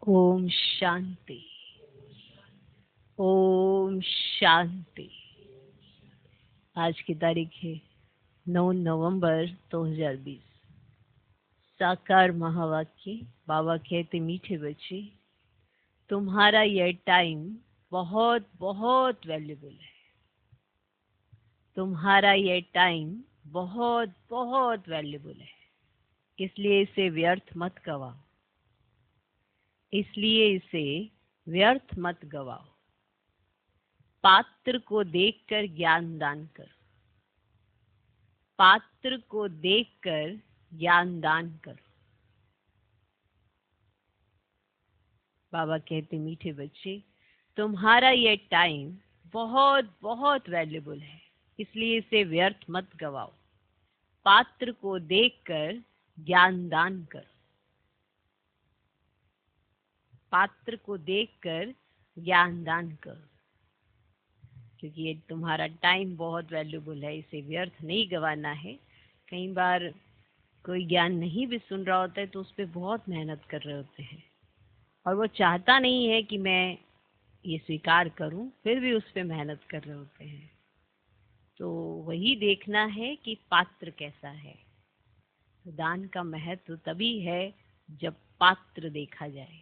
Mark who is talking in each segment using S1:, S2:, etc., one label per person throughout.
S1: ओम शांति। ओम शांति। आज की तारीख है 9 नवंबर 2020। साकार महावाक्य। बाबा कहते, मीठे बच्चे, तुम्हारा यह टाइम बहुत बहुत वैल्यूबल है। तुम्हारा यह टाइम बहुत बहुत वैल्यूबल है, इसलिए इसे व्यर्थ मत गवाओ। इसलिए इसे व्यर्थ मत गवाओ। पात्र को देखकर ज्ञान दान करो। पात्र को देखकर ज्ञान दान करो। बाबा कहते, मीठे बच्चे, तुम्हारा यह टाइम बहुत बहुत वैल्यूबल है, इसलिए इसे व्यर्थ मत गवाओ। पात्र को देखकर ज्ञान दान करो। पात्र को देखकर ज्ञान दान करो, क्योंकि ये तुम्हारा टाइम बहुत वैल्यूबल है, इसे व्यर्थ नहीं गवाना है। कई बार कोई ज्ञान नहीं भी सुन रहा होता है तो उस पर बहुत मेहनत कर रहे होते हैं और वो चाहता नहीं है कि मैं ये स्वीकार करूं, फिर भी उस पर मेहनत कर रहे होते हैं। तो वही देखना है कि पात्र कैसा है। तो दान का महत्व तभी है जब पात्र देखा जाए,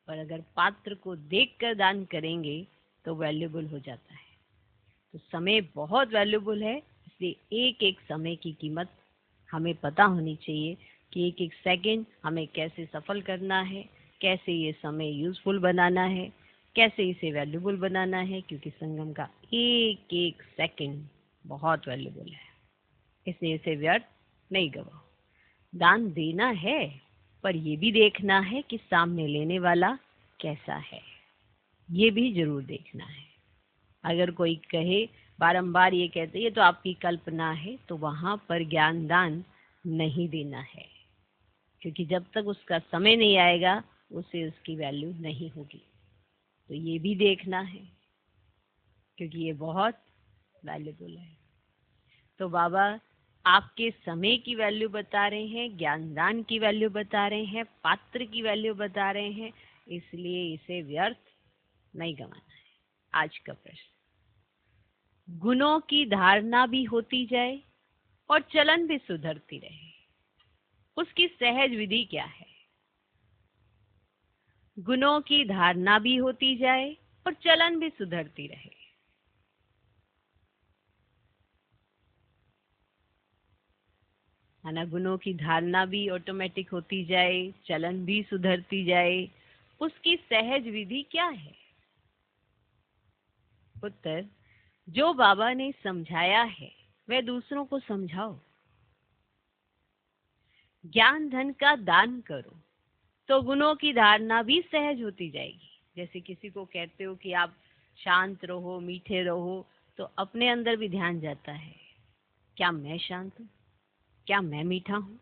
S1: पर अगर पात्र को देखकर दान करेंगे तो वैल्यूबल हो जाता है। तो समय बहुत वैल्यूबल है, इसलिए एक एक समय की कीमत हमें पता होनी चाहिए कि एक एक सेकंड हमें कैसे सफल करना है, कैसे ये समय यूजफुल बनाना है, कैसे इसे वैल्यूबल बनाना है, क्योंकि संगम का एक एक सेकंड बहुत वैल्यूबल है, इसलिए इसे व्यर्थ नहीं गवाओ। दान देना है, पर ये भी देखना है कि सामने लेने वाला कैसा है, ये भी जरूर देखना है। अगर कोई कहे, बारंबार ये कहते, ये तो आपकी कल्पना है, तो वहां पर ज्ञान दान नहीं देना है, क्योंकि जब तक उसका समय नहीं आएगा उसे उसकी वैल्यू नहीं होगी। तो ये भी देखना है, क्योंकि ये बहुत वैल्यूबल है। तो बाबा आपके समय की वैल्यू बता रहे हैं, ज्ञान दान की वैल्यू बता रहे हैं, पात्र की वैल्यू बता रहे हैं, इसलिए इसे व्यर्थ नहीं गंवाना है। आज का प्रश्न, गुणों की धारणा भी होती जाए और चलन भी सुधरती रहे, उसकी सहज विधि क्या है? गुणों की धारणा भी होती जाए और चलन भी सुधरती रहे, है ना? गुणों की धारणा भी ऑटोमेटिक होती जाए, चलन भी सुधरती जाए, उसकी सहज विधि क्या है? उत्तर, जो बाबा ने समझाया है वह दूसरों को समझाओ। ज्ञान धन का दान करो तो गुणों की धारणा भी सहज होती जाएगी। जैसे किसी को कहते हो कि आप शांत रहो, मीठे रहो, तो अपने अंदर भी ध्यान जाता है, क्या मैं शांत हूँ, क्या मैं मीठा हूँ?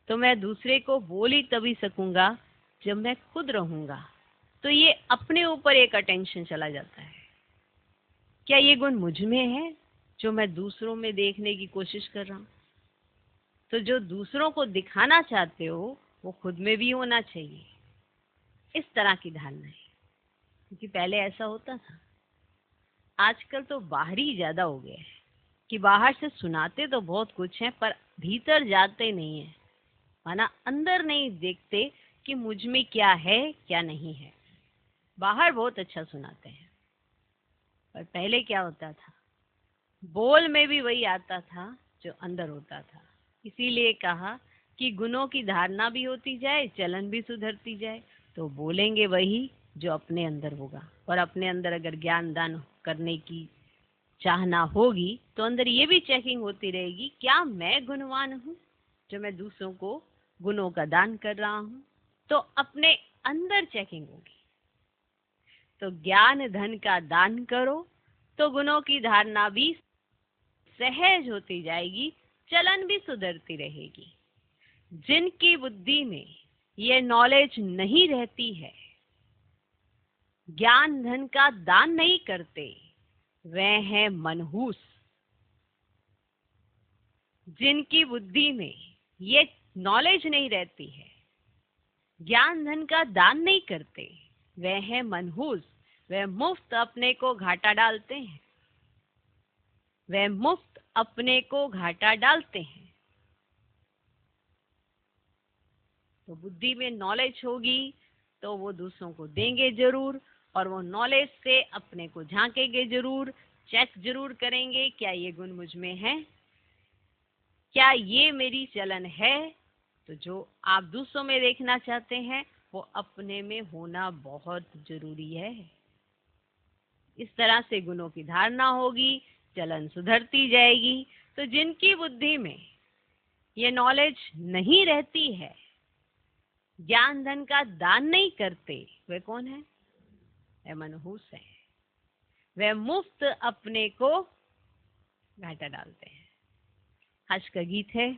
S1: तो मैं दूसरे को बोल ही तभी सकूंगा जब मैं खुद रहूंगा। तो ये अपने ऊपर एक अटेंशन चला जाता है, क्या ये गुण मुझ में है जो मैं दूसरों में देखने की कोशिश कर रहा हूँ? तो जो दूसरों को दिखाना चाहते हो वो खुद में भी होना चाहिए। इस तरह की धारणा है, क्योंकि पहले ऐसा होता था, आजकल तो बाहरी ज्यादा हो गया है कि बाहर से सुनाते तो बहुत कुछ है पर भीतर जाते नहीं है, माना अंदर नहीं देखते कि मुझ में क्या है क्या नहीं है। बाहर बहुत अच्छा सुनाते हैं, पर पहले क्या होता था, बोल में भी वही आता था जो अंदर होता था। इसीलिए कहा कि गुणों की धारणा भी होती जाए, चलन भी सुधरती जाए। तो बोलेंगे वही जो अपने अंदर होगा, और अपने अंदर अगर ज्ञान दान करने की चाहना होगी तो अंदर ये भी चेकिंग होती रहेगी, क्या मैं गुणवान हूँ जो मैं दूसरों को गुणों का दान कर रहा हूँ? तो अपने अंदर चेकिंग होगी। तो ज्ञान धन का दान करो तो गुणों की धारणा भी सहज होती जाएगी, चलन भी सुधरती रहेगी। जिनकी बुद्धि में ये नॉलेज नहीं रहती है, ज्ञान धन का दान नहीं करते, वह है मनहूस। जिनकी बुद्धि में ये नॉलेज नहीं रहती है, ज्ञान धन का दान नहीं करते, वह है मनहूस, वह मुफ्त अपने को घाटा डालते हैं, वह मुफ्त अपने को घाटा डालते हैं। तो बुद्धि में नॉलेज होगी तो वो दूसरों को देंगे जरूर, और वो नॉलेज से अपने को झांकेंगे जरूर, चेक जरूर करेंगे क्या ये गुण मुझ में है, क्या ये मेरी चलन है। तो जो आप दूसरों में देखना चाहते हैं वो अपने में होना बहुत जरूरी है। इस तरह से गुणों की धारणा होगी, चलन सुधरती जाएगी। तो जिनकी बुद्धि में ये नॉलेज नहीं रहती है, ज्ञान धन का दान नहीं करते, वे कौन है? वे मनहूस है, वे मुफ्त अपने को घाटा डालते हैं। हर्ष का गीत है,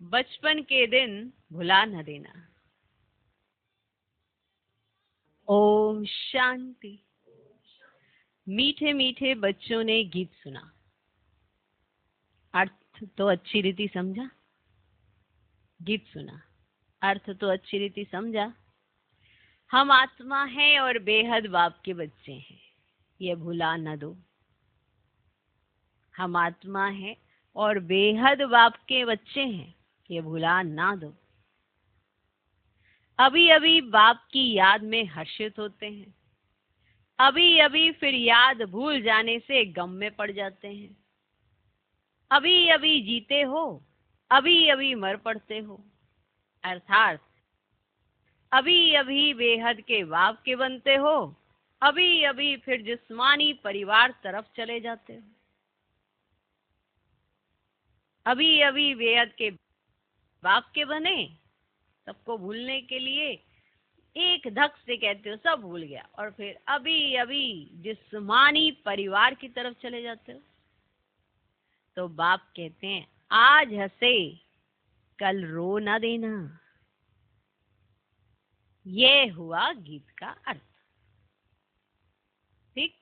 S1: बचपन के दिन भुला न देना। ओम शांति। मीठे मीठे बच्चों ने गीत सुना, अर्थ तो अच्छी रीति समझा। गीत सुना, अर्थ तो अच्छी रीति समझा। हम आत्मा हैं और बेहद बाप के बच्चे हैं, ये भुला न दो। हम आत्मा हैं और बेहद बाप के बच्चे हैं, ये भुला ना दो। अभी अभी बाप की याद में हर्षित होते हैं, अभी अभी फिर याद भूल जाने से गम में पड़ जाते हैं। अभी अभी जीते हो, अभी अभी मर पड़ते हो, अर्थात अभी अभी बेहद के बाप के बनते हो, अभी अभी फिर जिस्मानी परिवार तरफ चले जाते हो। अभी अभी बेहद के बाप के बने, सबको भूलने के लिए एक धक से कहते हो सब भूल गया, और फिर अभी अभी जिस्मानी परिवार की तरफ चले जाते हो। तो बाप कहते हैं आज हंसे कल रो ना देना। ये हुआ गीत का अर्थ। ठीक,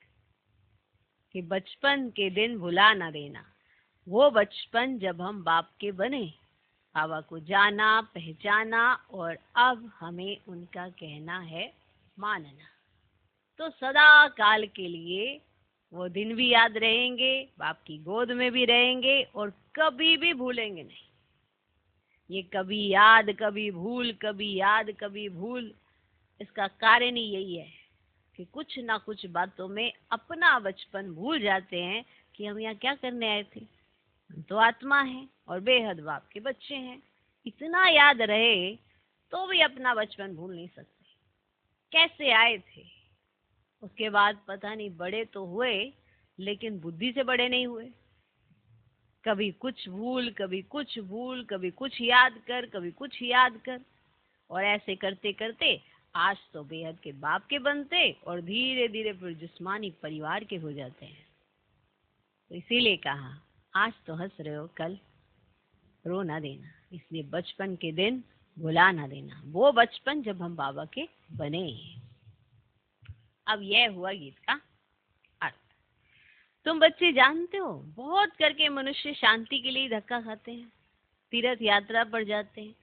S1: कि बचपन के दिन भुला ना देना। वो बचपन जब हम बाप के बने, बाबा को जाना, पहचाना, और अब हमें उनका कहना है मानना। तो सदा काल के लिए वो दिन भी याद रहेंगे, बाप की गोद में भी रहेंगे, और कभी भी भूलेंगे नहीं। ये कभी याद कभी भूल, कभी याद कभी भूल, इसका कारण ही यही है कि कुछ ना कुछ बातों में अपना बचपन भूल जाते हैं कि हम यहाँ क्या करने आए थे। हम तो आत्मा है और बेहद बाप के बच्चे हैं। इतना याद रहे तो भी अपना बचपन भूल नहीं सकते। कैसे आए थे, उसके बाद पता नहीं बड़े तो हुए लेकिन बुद्धि से बड़े नहीं हुए। कभी कुछ भूल, कभी कुछ भूल, कभी कुछ याद कर, कभी कुछ याद कर, और ऐसे करते करते आज तो बेहद के बाप के बनते और धीरे धीरे फिर जिस्मानी परिवार के हो जाते हैं। तो इसीलिए कहा आज तो हंस रहे हो कल रो ना देना। इसलिए बचपन के दिन भुला ना देना, वो बचपन जब हम बाबा के बने। अब यह हुआ गीत का अर्थ। तुम बच्चे जानते हो बहुत करके मनुष्य शांति के लिए धक्का खाते हैं, तीर्थ यात्रा पर जाते हैं।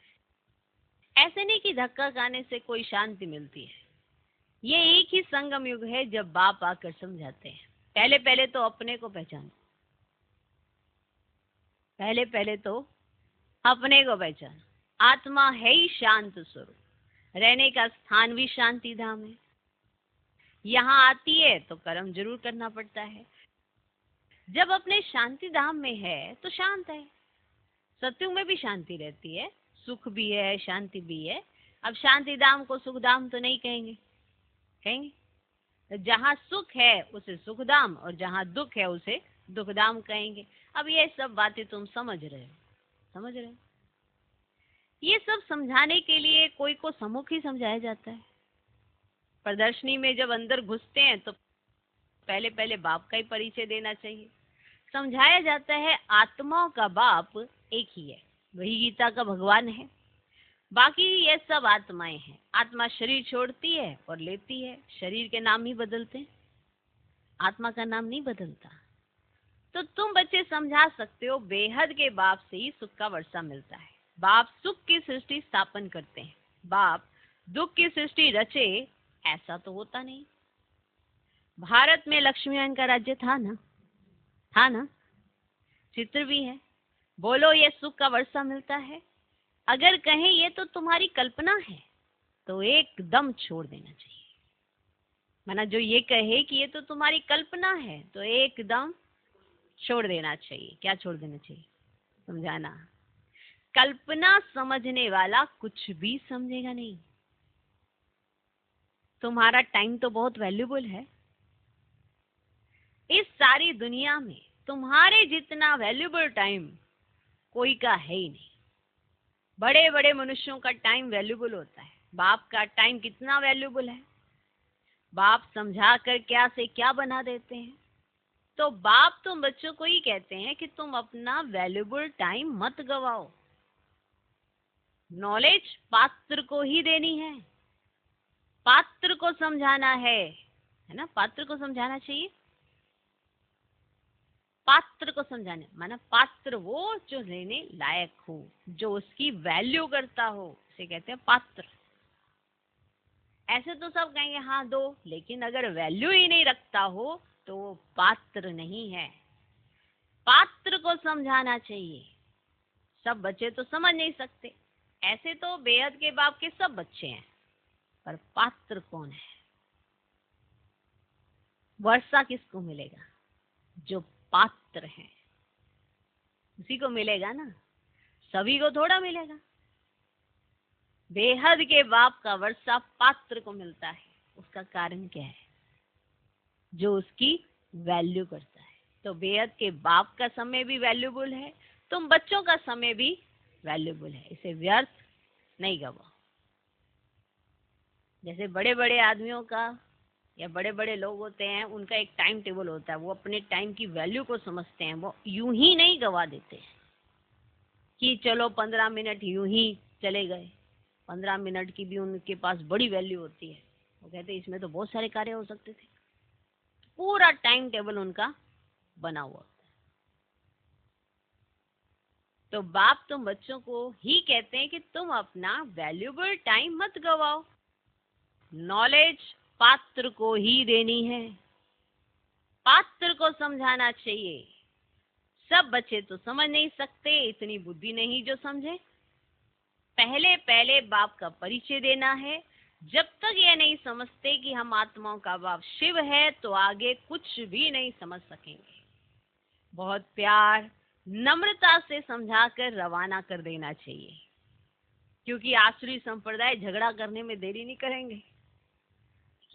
S1: ऐसे नहीं कि धक्का खाने से कोई शांति मिलती है। ये एक ही संगम युग है जब बाप आकर समझाते हैं। पहले पहले तो अपने को पहचानो, पहले पहले तो अपने को पहचानो। आत्मा है ही शांत स्वरूप, रहने का स्थान भी शांति धाम है। यहाँ आती है तो कर्म जरूर करना पड़ता है। जब अपने शांति धाम में है तो शांत है। सत्युग में भी शांति रहती है, सुख भी है, शांति भी है। अब शांति धाम को सुख धाम तो नहीं कहेंगे, कहेंगे तो जहाँ सुख है उसे सुख धाम और जहाँ दुख है उसे दुख धाम कहेंगे। अब ये सब बातें तुम समझ रहे हो, समझ रहे हो। ये सब समझाने के लिए कोई को सम्मुख ही समझाया जाता है। प्रदर्शनी में जब अंदर घुसते हैं तो पहले पहले बाप का ही परिचय देना चाहिए। समझाया जाता है आत्माओं का बाप एक ही है, वही गीता का भगवान है। बाकी ये सब आत्माएं हैं। आत्मा शरीर छोड़ती है और लेती है, शरीर के नाम ही बदलते हैं, आत्मा का नाम नहीं बदलता। तो तुम बच्चे समझा सकते हो बेहद के बाप से ही सुख का वर्षा मिलता है। बाप सुख की सृष्टि स्थापन करते हैं, बाप दुख की सृष्टि रचे, ऐसा तो होता नहीं। भारत में लक्ष्मीनारायण का राज्य था ना? था ना? चित्र भी है। बोलो ये सुख का वर्षा मिलता है। अगर कहें ये तो तुम्हारी कल्पना है, तो एकदम छोड़ देना चाहिए। माना जो ये कहे कि ये तो तुम्हारी कल्पना है, तो एकदम छोड़ देना चाहिए। क्या छोड़ देना चाहिए? समझाना। कल्पना समझने वाला कुछ भी समझेगा नहीं। तुम्हारा टाइम तो बहुत वैल्यूबल है। इस सारी दुनिया में तुम्हारे जितना वैल्यूबल टाइम कोई का है ही नहीं। बड़े बड़े मनुष्यों का टाइम वैल्यूबल होता है। बाप का टाइम कितना वैल्यूबल है। बाप समझा कर क्या से क्या बना देते हैं। तो बाप तुम बच्चों को ही कहते हैं कि तुम अपना वैल्यूबल टाइम मत गवाओ। नॉलेज पात्र को ही देनी है, पात्र को समझाना है ना? पात्र को समझाना चाहिए। पात्र को समझाने माना पात्र वो जो लेने लायक हो, जो उसकी वैल्यू करता हो, उसे कहते हैं पात्र। ऐसे तो सब कहेंगे हाँ दो, लेकिन अगर वैल्यू ही नहीं रखता हो तो वो पात्र नहीं है। पात्र को समझाना चाहिए। सब बच्चे तो समझ नहीं सकते। ऐसे तो बेहद के बाप के सब बच्चे हैं, पर पात्र कौन है? वर्षा किसको मिलेगा? जो पात्र है उसी को मिलेगा ना, सभी को थोड़ा मिलेगा। बेहद के बाप का वर्षा पात्र को मिलता है। उसका कारण क्या है? जो उसकी वैल्यू करता है। तो बेहद के बाप का समय भी वैल्यूबल है, तुम बच्चों का समय भी वैल्यूबल है। इसे व्यर्थ नहीं गवाओ। जैसे बड़े बड़े आदमियों का या बड़े बड़े लोग होते हैं, उनका एक टाइम टेबल होता है। वो अपने टाइम की वैल्यू को समझते हैं। वो यूं ही नहीं गवा देते कि चलो 15 मिनट यूं ही चले गए। 15 मिनट की भी उनके पास बड़ी वैल्यू होती है। वो कहते हैं इसमें तो बहुत सारे कार्य हो सकते थे। पूरा टाइम टेबल उनका बना हुआ होता है। तो बाप तुम बच्चों को ही कहते हैं कि तुम अपना वैल्यूबल टाइम मत गवाओ। नॉलेज पात्र को ही देनी है, पात्र को समझाना चाहिए। सब बच्चे तो समझ नहीं सकते, इतनी बुद्धि नहीं जो समझे। पहले पहले बाप का परिचय देना है। जब तक ये नहीं समझते कि हम आत्माओं का बाप शिव है, तो आगे कुछ भी नहीं समझ सकेंगे। बहुत प्यार नम्रता से समझाकर रवाना कर देना चाहिए, क्योंकि आसुरी संप्रदाय झगड़ा करने में देरी नहीं करेंगे।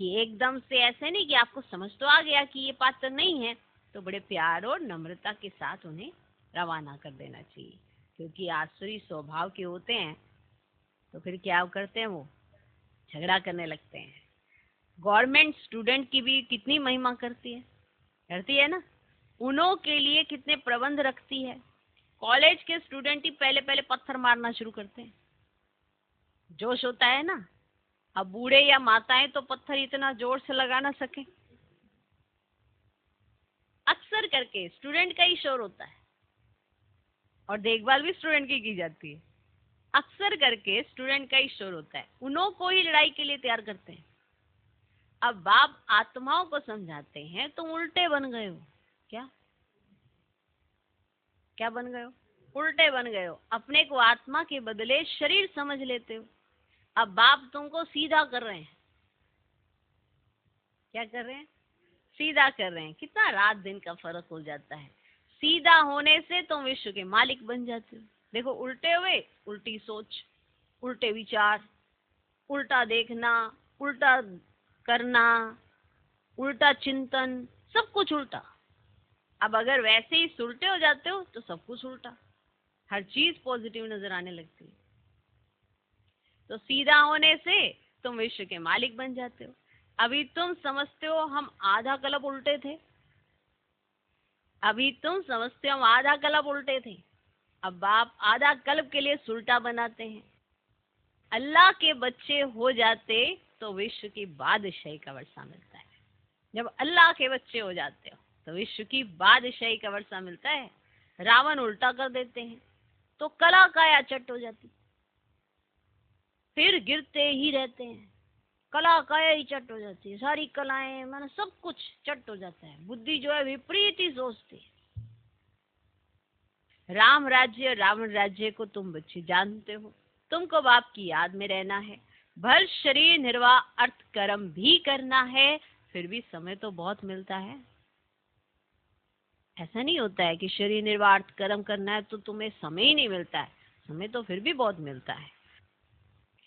S1: कि एकदम से ऐसे नहीं कि आपको समझ तो आ गया कि ये पात्र नहीं है, तो बड़े प्यार और नम्रता के साथ उन्हें रवाना कर देना चाहिए। क्योंकि आसुरी स्वभाव के होते हैं, तो फिर क्या करते हैं? वो झगड़ा करने लगते हैं। गवर्नमेंट स्टूडेंट की भी कितनी महिमा करती है ना? उन्हों के लिए कितने प्रबंध रखती है। कॉलेज के स्टूडेंट ही पहले पहले पत्थर मारना शुरू करते हैं। जोश होता है ना। अब बूढ़े या माताएं तो पत्थर इतना जोर से लगा ना सके। अक्सर करके स्टूडेंट का ही शोर होता है, और देखभाल भी स्टूडेंट की जाती है। अक्सर करके स्टूडेंट का ही शोर होता है। उन्हों को ही लड़ाई के लिए तैयार करते हैं। अब बाप आत्माओं को समझाते हैं, तुम उल्टे बन गए हो। क्या क्या बन गए हो? उल्टे बन गए हो। अपने को आत्मा के बदले शरीर समझ लेते हो। अब बाप तुमको सीधा कर रहे हैं। क्या कर रहे हैं? सीधा कर रहे हैं। कितना रात दिन का फर्क हो जाता है। सीधा होने से तुम विश्व के मालिक बन जाते हो। देखो, उल्टे हुए, उल्टी सोच, उल्टे विचार, उल्टा देखना, उल्टा करना, उल्टा चिंतन, सब कुछ उल्टा। अब अगर वैसे ही उल्टे हो जाते हो तो सब कुछ उल्टा, हर चीज पॉजिटिव नजर आने लगती है। तो सीधा होने से तुम विश्व के मालिक बन जाते हो। अभी तुम समझते हो हम आधा कल्प उल्टे थे। अभी तुम समझते हो हम आधा कल्प उल्टे थे। अब बाप आधा कल्प के लिए सुलटा बनाते हैं। अल्लाह के बच्चे हो जाते तो विश्व की बादशाही का वर्षा मिलता है। जब अल्लाह के बच्चे हो जाते हो तो विश्व की बादशाही का वर्षा मिलता है। रावण उल्टा कर देते हैं तो कला काया चट हो जाती। फिर गिरते ही रहते हैं। कला काया ही चट हो जाती है, सारी कलाएं मानो सब कुछ चट हो जाता है। बुद्धि जो है विपरीत ही सोचती है। राम राज्य रावण राज्य को तुम बच्चे जानते हो। तुमको बाप की याद में रहना है, भर शरीर निर्वाह अर्थ कर्म भी करना है, फिर भी समय तो बहुत मिलता है। ऐसा नहीं होता है कि शरीर निर्वाह अर्थ कर्म करना है तो तुम्हें समय ही नहीं मिलता है, समय तो फिर भी बहुत मिलता है।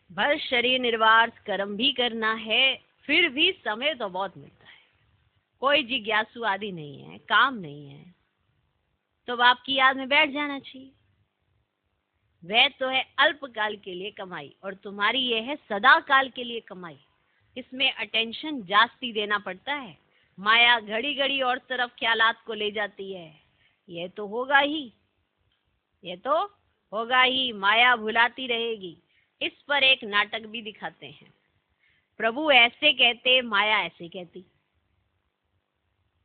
S1: भर शरीर निर्वाह अर्थ कर्म भी करना है, फिर भी समय तो बहुत मिलता है। कोई जिज्ञासु आदि नहीं है, काम नहीं है, तो बाप की याद में बैठ जाना चाहिए। वह तो है अल्पकाल के लिए कमाई, और तुम्हारी ये है सदा काल के लिए कमाई। इसमें अटेंशन जास्ती देना पड़ता है। माया घड़ी घड़ी और तरफ ख्यालात को ले जाती है। ये तो होगा ही, ये तो होगा ही, माया भुलाती रहेगी। इस पर एक नाटक भी दिखाते हैं। प्रभु ऐसे कहते, माया ऐसे कहती।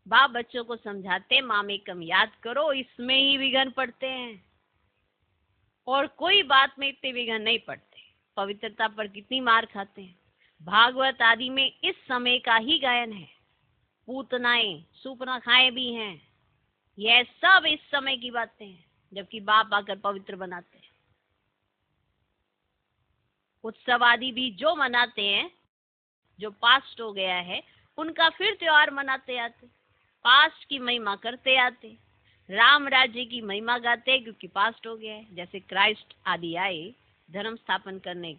S1: बाप बच्चों को समझाते, मामेकम याद करो, इसमें ही विघन पड़ते हैं और कोई बात में इतने विघन नहीं पड़ते। पवित्रता पर कितनी मार खाते हैं। भागवत आदि में इस समय का ही गायन है। पूतनाएं सूपनाखाएं भी हैं। यह सब इस समय की बातें हैं, जबकि बाप आकर पवित्र बनाते हैं। उत्सव आदि भी जो मनाते हैं, जो पास्ट हो गया है, उनका फिर त्योहार मनाते आते, पास्ट की महिमा करते आते। राम राज्य की महिमा गाते क्योंकि पास्ट हो गया है। जैसे क्राइस्ट आदि आए, धर्म स्थापन करने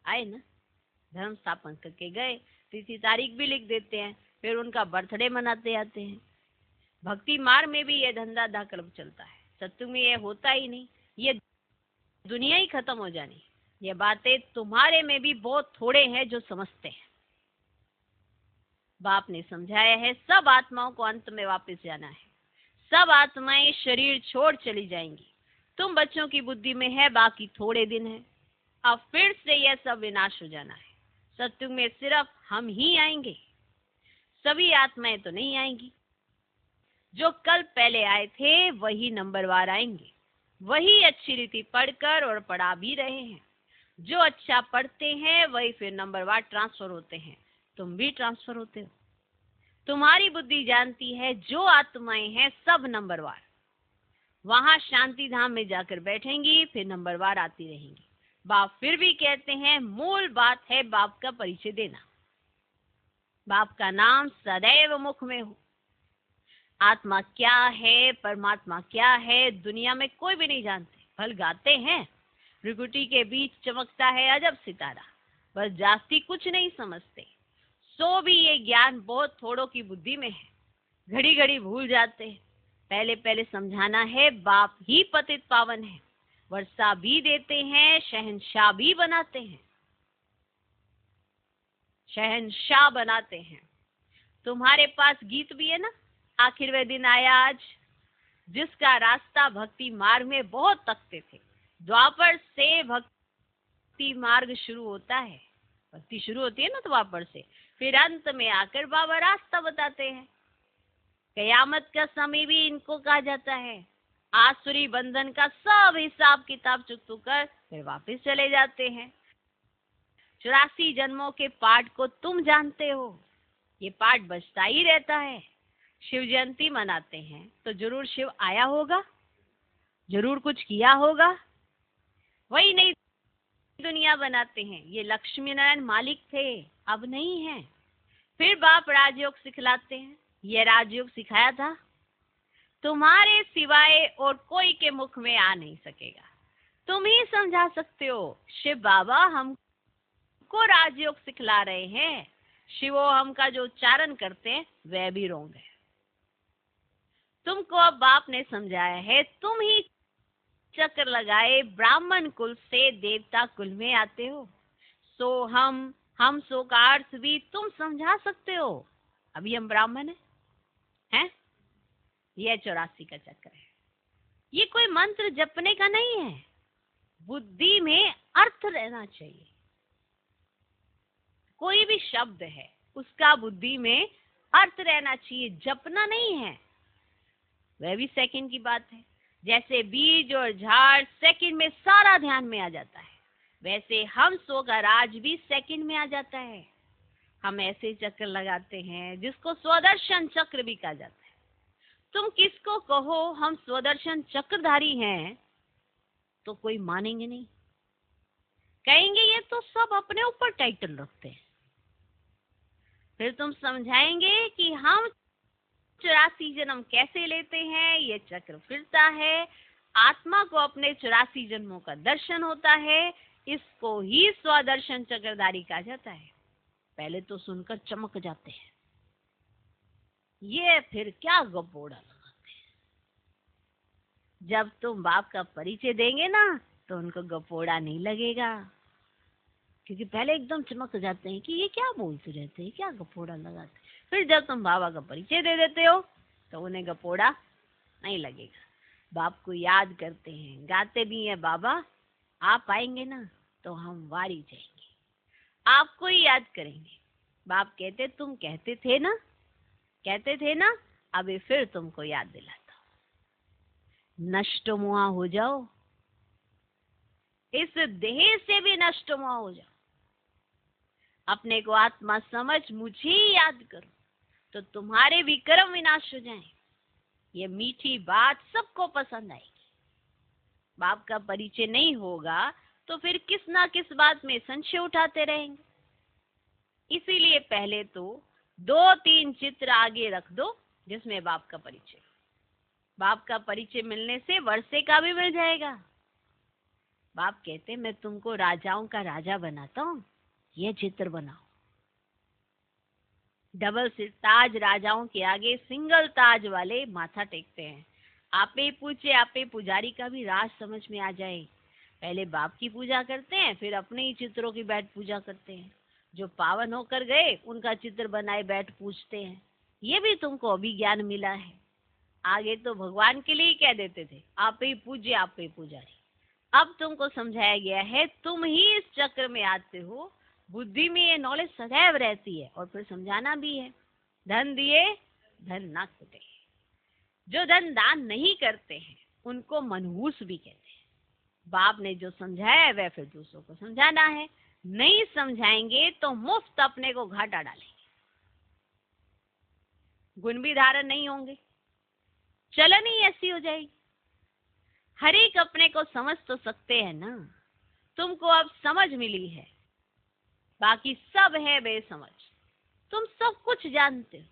S1: आए ना, धर्म स्थापन करके गए, तिथि तारीख भी लिख देते हैं, फिर उनका बर्थडे मनाते आते हैं। भक्ति मार्ग में भी ये धंधा धाकड़ चलता है। सत्युग में ये होता ही नहीं, ये दुनिया ही खत्म हो जानी। ये बातें तुम्हारे में भी बहुत थोड़े हैं जो समझते हैं। बाप ने समझाया है, सब आत्माओं को अंत में वापस जाना है। सब आत्माएं शरीर छोड़ चली जाएंगी। तुम बच्चों की बुद्धि में है बाकी थोड़े दिन है, अब फिर से यह सब विनाश हो जाना है। सत्युग में सिर्फ हम ही आएंगे, सभी आत्माएं तो नहीं आएंगी। जो कल पहले आए थे वही नंबरवार आएंगे, वही अच्छी रीति पढ़कर और पढ़ा भी रहे हैं। जो अच्छा पढ़ते हैं वही फिर नंबरवार ट्रांसफर होते हैं। तुम भी ट्रांसफर होते हो। तुम्हारी बुद्धि जानती है जो आत्माएं हैं सब नंबरवार वहां शांति धाम में जाकर बैठेंगी, फिर नंबरवार आती रहेंगी। बाप फिर भी कहते हैं, मूल बात है बाप का परिचय देना। बाप का नाम सदैव मुख में हो। आत्मा क्या है, परमात्मा क्या है, दुनिया में कोई भी नहीं जानते। भल गाते हैं, भृकुटी के बीच चमकता है अजब सितारा, बस जास्ती कुछ नहीं समझते। सो भी ये ज्ञान बहुत थोड़ों की बुद्धि में है, घड़ी घड़ी भूल जाते हैं। पहले पहले समझाना है, बाप ही पतित पावन है, वर्षा भी देते हैं, शहंशाह भी बनाते हैं, शहंशाह बनाते हैं। तुम्हारे पास गीत भी है ना, आखिर वह दिन आया आज, जिसका रास्ता भक्ति मार्ग में बहुत तकते थे। द्वापर से भक्ति मार्ग शुरू होता है, भक्ति शुरू होती है ना द्वापर से, फिर अंत में आकर बाबा रास्ता बताते हैं। कयामत का समय भी इनको कहा जाता है। आसुरी बंधन का सब हिसाब किताब चुकतू कर फिर वापस चले जाते हैं। 84 जन्मों के पाठ को तुम जानते हो, ये पाठ बजता ही रहता है। शिव जयंती मनाते हैं तो जरूर शिव आया होगा, जरूर कुछ किया होगा, वही नहीं दुनिया बनाते हैं। ये लक्ष्मी नारायण मालिक थे, अब नहीं है। फिर बाप राजयोग सिखलाते हैं। ये राजयोग सिखाया था, तुम्हारे सिवाय और कोई के मुख में आ नहीं सकेगा, तुम ही समझा सकते हो। शिव बाबा हमको राजयोग सिखला रहे हैं। शिवो हम का जो उच्चारण करते हैं वह भी रोंग है। तुमको अब बाप ने समझाया है, तुम ही चक्र लगाए ब्राह्मण कुल से देवता कुल में आते हो। सो हम सो का अर्थ भी तुम समझा सकते हो। अभी हम ब्राह्मण हैं? यह 84 का चक्र है। ये कोई मंत्र जपने का नहीं है, बुद्धि में अर्थ रहना चाहिए। कोई भी शब्द है उसका बुद्धि में अर्थ रहना चाहिए, जपना नहीं है। वह भी सेकंड की बात है। जैसे बीज और झाड़ सेकंड में सारा ध्यान में आ जाता है, वैसे हम 100 का राज भी सेकंड में आ जाता है। हम ऐसे चक्र लगाते हैं जिसको स्वदर्शन चक्र भी कहा जाता है। तुम किसको कहो हम स्वदर्शन चक्रधारी हैं तो कोई मानेंगे नहीं, कहेंगे ये तो सब अपने ऊपर टाइटल रखते हैं। फिर तुम समझाएंगे कि हम 84 जन्म कैसे लेते हैं, ये चक्र फिरता है, आत्मा को अपने 84 जन्मों का दर्शन होता है, इसको ही स्वदर्शन चक्रधारी कहा जाता है। पहले तो सुनकर चमक जाते हैं, ये फिर क्या गपोड़ा लगाते हैं। जब तुम बाप का परिचय देंगे ना तो उनको गपोड़ा नहीं लगेगा, क्योंकि पहले एकदम चमक जाते हैं कि ये क्या बोलते रहते हैं, क्या गपोड़ा लगाते हैं। फिर जब तुम बाबा का परिचय दे देते हो तो उन्हें गपोड़ा नहीं लगेगा। बाप को याद करते हैं, गाते भी हैं, बाबा आप आएंगे ना तो हम वारी जाएंगे, आपको ही याद करेंगे। बाप कहते तुम कहते थे ना, अभी फिर तुमको याद दिलाता हूं। नष्ट मुआ हो जाओ, इस देह से भी नष्ट मुआ हो जाओ, अपने को आत्मा समझ मुझे ही याद करो तो तुम्हारे भी कर्म विनाश हो जाएं। ये मीठी बात सबको पसंद आएगी। बाप का परिचय नहीं होगा तो फिर किस ना किस बात में संशय उठाते रहेंगे। इसीलिए पहले तो 2-3 चित्र आगे रख दो जिसमें बाप का परिचय। बाप का परिचय मिलने से वर्षे का भी मिल जाएगा। बाप कहते मैं तुमको राजाओं का राजा बनाता हूं, ये चित्र बनाओ। डबल सिर ताज राजाओं के आगे सिंगल ताज वाले माथा टेकते हैं। आपे पूछे आपे पुजारी का भी राज समझ में आ जाए। पहले बाप की पूजा करते हैं, फिर अपने ही चित्रों की बैठ पूजा करते हैं। जो पावन होकर गए उनका चित्र बनाए बैठ पूछते हैं। ये भी तुमको अभी ज्ञान मिला है। आगे तो भगवान के लिए ही कह देते थे आप ही पूज्य आप ही पुजारी। अब तुमको समझाया गया है तुम ही इस चक्र में आते हो। बुद्धि में ये नॉलेज सदैव रहती है और फिर समझाना भी है। धन दिए धन ना छूटे। जो धन दान नहीं करते हैं उनको मनहूस भी कहते हैं। बाप ने जो समझाया है वह फिर दूसरों को समझाना है। नहीं समझाएंगे तो मुफ्त अपने को घाटा डालेंगे। गुण भी धारण नहीं होंगे, चलन ही ऐसी हो जाएगी। हर एक अपने को समझ तो सकते हैं ना। तुमको अब समझ मिली है, बाकी सब है बेसमझ। तुम सब कुछ जानते हो।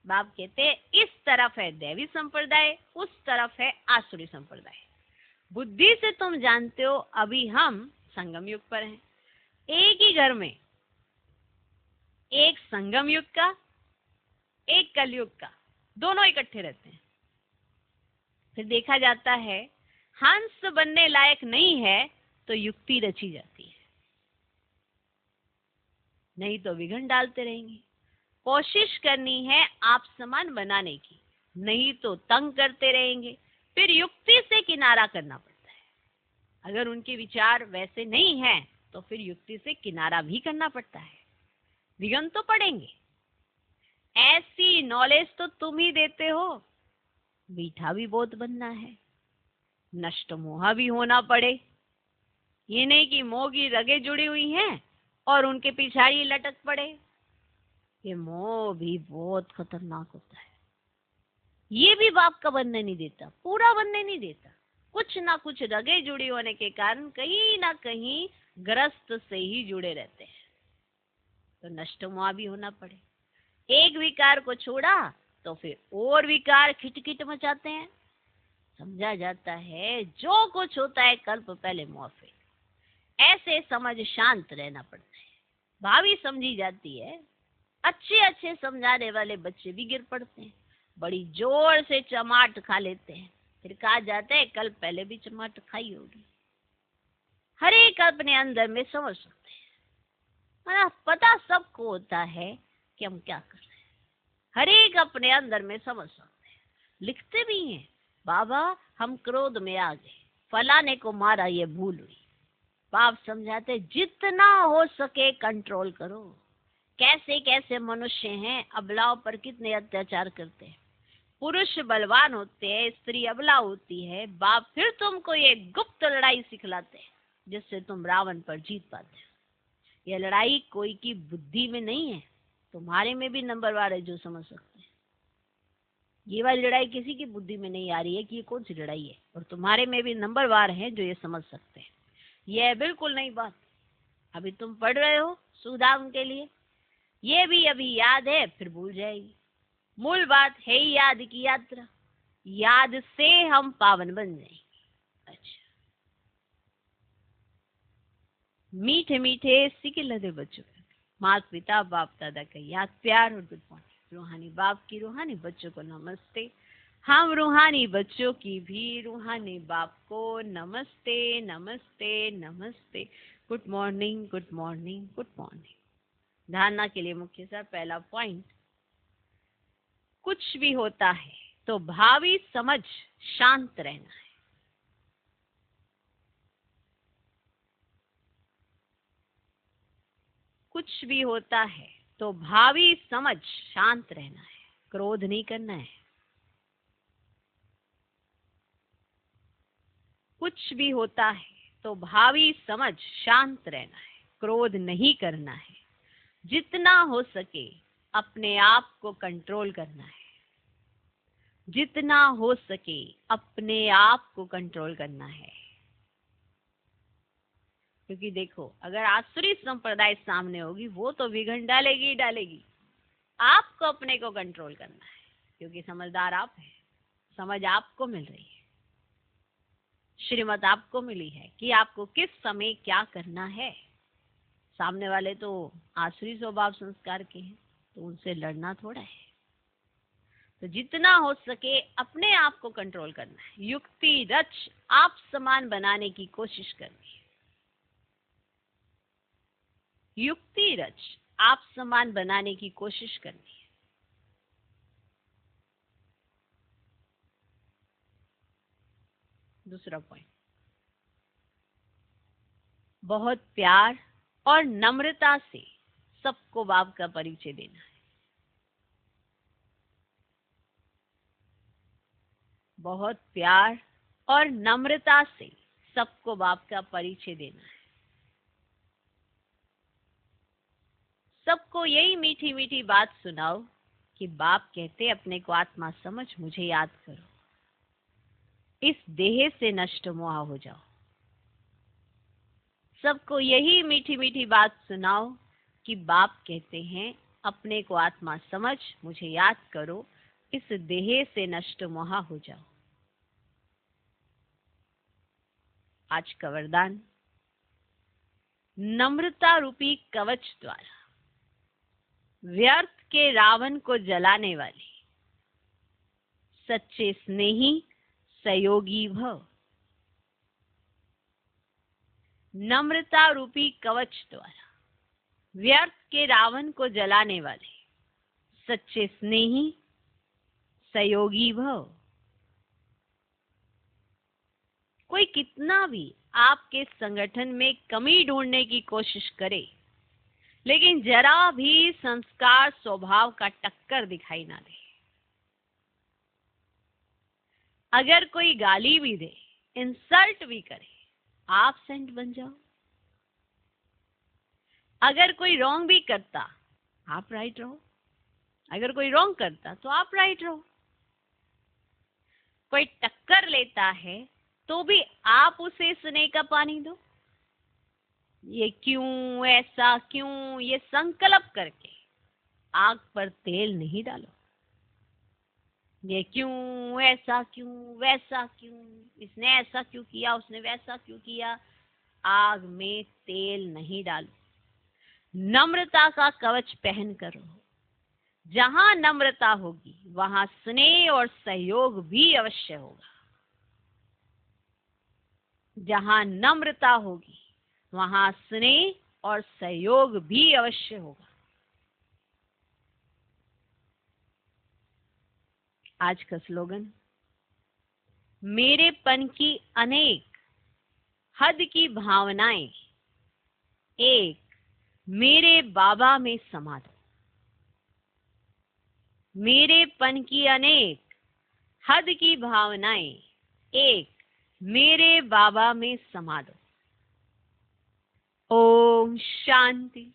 S1: बाप कहते हैं इस तरफ है दैवी संप्रदाय, उस तरफ है आसुरी संप्रदाय। बुद्धि से तुम जानते हो अभी हम संगम युग पर हैं। एक ही घर में एक संगम युग का एक कलयुग का, दोनों इकट्ठे रहते हैं। फिर देखा जाता है हंस बनने लायक नहीं है तो युक्ति रची जाती है, नहीं तो विघ्न डालते रहेंगे। कोशिश करनी है आप समान बनाने की, नहीं तो तंग करते रहेंगे। फिर युक्ति से किनारा करना पड़ता है। अगर उनके विचार वैसे नहीं हैं तो फिर युक्ति से किनारा भी करना पड़ता है। विघ्न तो पड़ेंगे। ऐसी नॉलेज तो तुम ही देते हो। मीठा भी बहुत बनना है, नष्ट मोहा भी होना पड़े। ये नहीं कि मोह की रगें जुड़ी हुई हैं और उनके पिछाड़ी लटक पड़े। ये मोह भी बहुत खतरनाक होता है। ये भी बाप का बनने नहीं देता, पूरा बनने नहीं देता। कुछ ना कुछ रगें जुड़ी होने के कारण कहीं ना कहीं ग्रस्त से ही जुड़े रहते हैं। तो नष्ट मोह भी होना पड़े। एक विकार को छोड़ा तो फिर और विकार खिटखिट मचाते हैं। समझा जाता है जो कुछ होता है कल्प पहले मुआफिक। ऐसे समझ शांत रहना पड़ता है। भावी समझी जाती है। अच्छे अच्छे समझाने वाले बच्चे भी गिर पड़ते हैं, बड़ी जोर से चमाट खा लेते हैं। फिर कहा जाता है कल पहले भी चमाट खाई होगी। हर एक अपने अंदर में समझ सकते हैं, पता सबको होता है कि हम क्या कर रहे हैं। हर एक अपने अंदर में समझ सकते हैं। लिखते भी हैं बाबा हम क्रोध में आ गए, फलाने को मारा, ये भूल हुई। बाप समझाते जितना हो सके कंट्रोल करो। कैसे कैसे मनुष्य हैं, अबलाओं पर कितने अत्याचार करते हैं। पुरुष बलवान होते हैं, स्त्री अबला होती है। बाप फिर तुमको ये गुप्त लड़ाई सिखलाते हैं। जिससे तुम रावण पर जीत पाते हो। यह लड़ाई कोई की बुद्धि में नहीं है, तुम्हारे में भी नंबरवार है जो समझ सकते हैं। ये वाली लड़ाई किसी की बुद्धि में नहीं आ रही है कि ये कौन सी लड़ाई है, और तुम्हारे में भी नंबरवार हैं जो ये समझ सकते हैं। यह बिल्कुल नई बात। अभी तुम पढ़ रहे हो सुधाम के लिए, ये भी अभी याद है फिर भूल जाएगी। मूल बात है ही याद की यात्रा, याद से हम पावन बन जाएंगे। अच्छा, मीठे मीठे सिके लदे बच्चों, माता पिता बाप दादा का याद प्यार और गुड मॉर्निंग। रूहानी बाप की रूहानी बच्चों को नमस्ते। हम रूहानी बच्चों की भी रूहानी बाप को नमस्ते नमस्ते नमस्ते। Good morning good morning good morning. धारणा के लिए मुख्य सर पहला पॉइंट, कुछ भी होता है तो भावी समझ शांत रहना है। कुछ भी होता है तो भावी समझ शांत रहना है, क्रोध नहीं करना है। कुछ भी होता है तो भावी समझ शांत रहना है, क्रोध नहीं करना है। जितना हो सके अपने आप को कंट्रोल करना है। जितना हो सके अपने आप को कंट्रोल करना है। क्योंकि देखो, अगर आसुरी संप्रदाय सामने होगी वो तो विघन डालेगी ही डालेगी। आपको अपने को कंट्रोल करना है, क्योंकि समझदार आप हैं। समझ आपको मिल रही है, श्रीमत आपको मिली है कि आपको किस समय क्या करना है। सामने वाले तो आसुरी स्वभाव संस्कार के हैं, तो उनसे लड़ना थोड़ा है। तो जितना हो सके अपने आप को कंट्रोल करना है। युक्ति रच आप समान बनाने की कोशिश करनी है। युक्ति रच आप समान बनाने की कोशिश करनी है। दूसरा पॉइंट, बहुत प्यार और नम्रता से सबको बाप का परिचय देना है। बहुत प्यार और नम्रता से सबको बाप का परिचय देना है। सबको यही मीठी मीठी बात सुनाओ कि बाप कहते अपने को आत्मा समझ, मुझे याद करो, इस देह से नष्ट मोह हो जाओ। सबको यही मीठी मीठी बात सुनाओ कि बाप कहते हैं अपने को आत्मा समझ, मुझे याद करो, इस देह से नष्ट मोह हो जाओ। आज का वरदान, नम्रता रूपी कवच द्वारा व्यर्थ के रावण को जलाने वाली सच्चे स्नेही सहयोगी भव। नम्रता रूपी कवच द्वारा व्यर्थ के रावण को जलाने वाले सच्चे स्नेही सहयोगी भव। कोई कितना भी आपके संगठन में कमी ढूंढने की कोशिश करे, लेकिन जरा भी संस्कार स्वभाव का टक्कर दिखाई ना दे। अगर कोई गाली भी दे, इंसल्ट भी करे, आप सेंट बन जाओ। अगर कोई रॉन्ग भी करता, आप राइट रहो। अगर कोई रॉन्ग करता तो आप राइट रहो। कोई टक्कर लेता है तो भी आप उसे स्नेह का पानी दो। ये क्यों, ऐसा क्यों, ये संकल्प करके आग पर तेल नहीं डालो। ये क्यों, ऐसा क्यों, वैसा क्यों, इसने ऐसा क्यों किया, उसने वैसा क्यों किया, आग में तेल नहीं डालो। नम्रता का कवच पहन कर रहो। जहां नम्रता होगी वहां स्नेह और सहयोग भी अवश्य होगा। जहां नम्रता होगी वहां स्नेह और सहयोग भी अवश्य होगा। आज का स्लोगन, मेरेपन की अनेक हद की भावनाएं एक मेरे बाबा में समा दो। मेरेपन की अनेक हद की भावनाएं एक मेरे बाबा में समा दो। ओम शांति।